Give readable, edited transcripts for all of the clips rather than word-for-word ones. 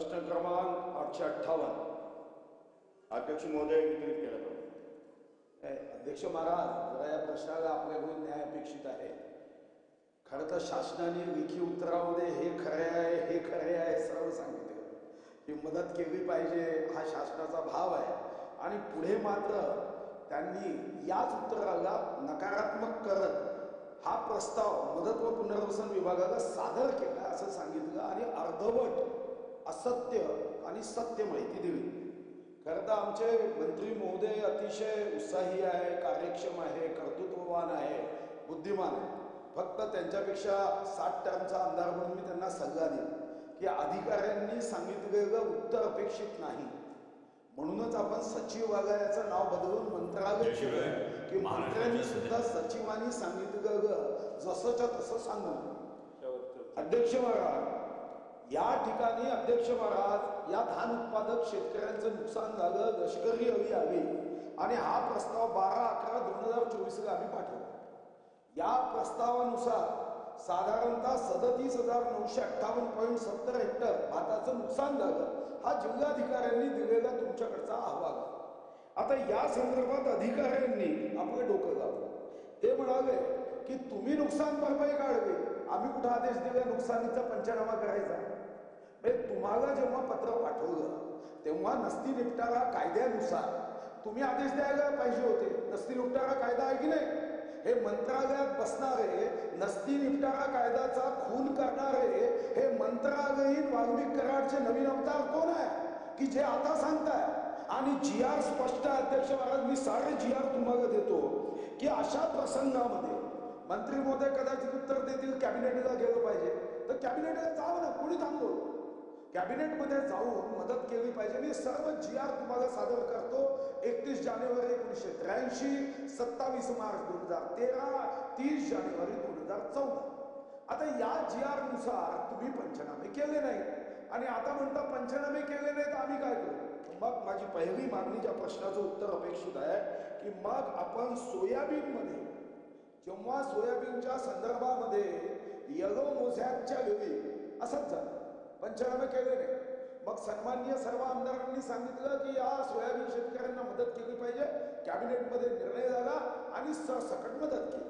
प्रश्न क्रमांक 858 अध्यक्ष महोदय वितरित केला जातो। अध्यक्ष महाराज, जरा या प्रश्नाला आपल्याकडून न्याय अपेक्षित आहे। खरं तर शासनाने लेखी उत्तरामध्ये हे खरे आहे हे खरे आहे सर्व सांगितलं की मदत केली पाहिजे हा शासनाचा भाव आहे, आणि पुढे मात्र त्यांनी याच उत्तराला नकारात्मक करत हा प्रस्ताव मदत व पुनर्वसन विभागाला सादर केला असं सांगितलं आणि अर्धवट असत्य आणि सत्य माहिती दिली। खरं तर आमचे मंत्री महोदय अतिशय उत्साही आहे, कार्यक्षम आहे, कर्तृत्ववान आहे, बुद्धिमान आहे। फक्त त्यांच्यापेक्षा 60 टर्मचा आमदार म्हणून मी त्यांना सल्ला देईन की अधिकाऱ्यांनी सांगितलेलं उत्तर अपेक्षित नाही, म्हणूनच आपण सचिव वागायचं नाव बदलून मंत्रालय केलं की मंत्र्यांनी सुद्धा सचिवांनी सांगितलेलं जसंच्या तसं सांगू। अध्यक्ष महाराज, या ठिकाणी अध्यक्ष महाराज या धान उत्पादक शेतकऱ्यांचं नुकसान झालं, लष्करी हवी आली आणि हा प्रस्ताव 12/11/2024 आम्ही पाठवला। या प्रस्तावानुसार साधारणतः 37,958.70 हेक्टर भाताचं नुकसान झालं, हा जिल्हाधिकाऱ्यांनी दिलेला तुमच्याकडचा अहवाल आहे। आता या संदर्भात अधिकाऱ्यांनी आपलं डोकं लावलं। ते म्हणाले की तुम्ही नुकसान भरपाई काढली, आम्ही कुठे आदेश दिला नुकसानीचा पंचनामा करायचा? तुम्हाला जेव्हा पत्र पाठवलं तेव्हा नस्ती निपटारा कायद्यानुसार तुम्ही आदेश द्यायला पाहिजे होते। नस्ती निपटारा कायदा आहे की नाही? हे मंत्रालयात बसणारे नस्ती निपटारा कायद्याचा खून करणारे हे मंत्रालयीन वाल्मिक कराडचे नवीन अवतार कोण आहे की जे आता सांगताय? आणि GR स्पष्ट अध्यक्ष महाराज, मी सारे GR तुम्हाला देतो की अशा प्रसंगामध्ये मंत्री महोदय कदाचित उत्तर देतील कॅबिनेटला गेलं पाहिजे, तर कॅबिनेटला जावं ना, कोणी थांबवलं? कॅबिनेटमध्ये जाऊन मदत केली पाहिजे। मी सर्व GR तुम्हाला सादर करतो। 31 जानेवारी 1983, 27 मार्च 2013, 30 जानेवारी 2014। आता या GR नुसार तुम्ही पंचनामे केले नाही आणि आता म्हणता पंचनामे केले नाही तर आम्ही काय करू? मग माझी पहिली मागणी, ज्या प्रश्नाचं उत्तर अपेक्षित आहे की मग आपण सोयाबीनमध्ये जेव्हा सोयाबीनच्या संदर्भामध्ये येलो मोझॅकच्या वेळी असंच झालं, पंचनामे केले नाही। मग सन्माननीय सर्व आमदारांनी सांगितलं की या सोयाबीन शेतकऱ्यांना मदत केली पाहिजे, कॅबिनेटमध्ये निर्णय झाला आणि सरसकट मदत केली।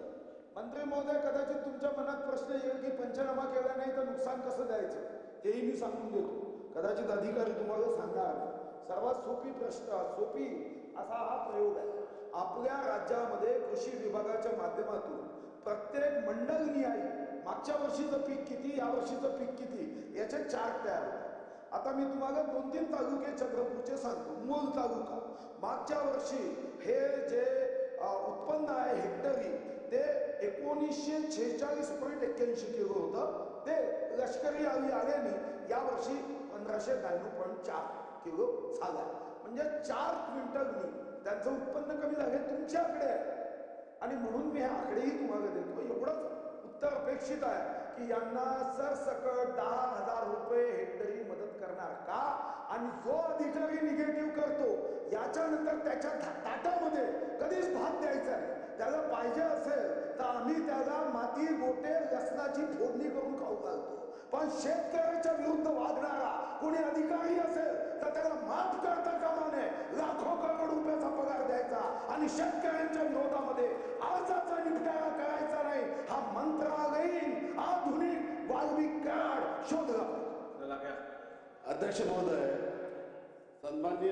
मंत्री महोदय, कदाचित तुमच्या मनात प्रश्न येईल की पंचनामा केला नाही तर नुकसान कसं द्यायचं, तेही मी सांगून देतो। कदाचित अधिकारी तुम्हाला सांगणार नाही। सर्वात सोपी असा हा प्रयोग आहे। आपल्या राज्यामध्ये कृषी विभागाच्या माध्यमातून प्रत्येक मंडल निहाय मागच्या वर्षीचं पीक किती, या वर्षीचं पीक किती, याचे चार्ट तयार होतात। आता मी तुम्हाला 2-3 तालुके चंद्रपूरचे सांगतो। मूल तालुका मागच्या वर्षी हे जे उत्पन्न आहे हेक्टरी ते 1946.81 किलो होतं, ते लष्करी आल्याने यावर्षी 1592.4 किलो झाला। म्हणजे 4 क्विंटलनी त्यांचं उत्पन्न कमी झाले तुमच्याकडे आहे, आणि म्हणून मी हे आकडेही तुम्हाला देतो। एवढंच उत्तर अपेक्षित आहे की यांना सरसकट 10,000 रुपये हेक्टरी मदत करणार का? आणि जो अधिकारी निगेटिव्ह करतो याच्यानंतर त्याच्या ताटामध्ये कधीच भात द्यायचा नाही। त्याला पाहिजे असेल तर आम्ही त्याला माती, गोटे, लसणाची फोडणी करून खाऊ घालतो, पण शेतकऱ्याच्या विरुद्ध वागणारा कोणी अधिकारी असेल तर त्याला माफ करता कामा नये। लाखो करोड रुपयाचा पगार द्यायचा आणि शेतकऱ्यांच्या विरोधामध्ये अर्जाचा निपटारा करायचा नाही, हा मंत्रालयीन आधुनिक वाल्मिक कराड शोधला पाहिजे। अध्यक्ष महोदय, सन्माननीय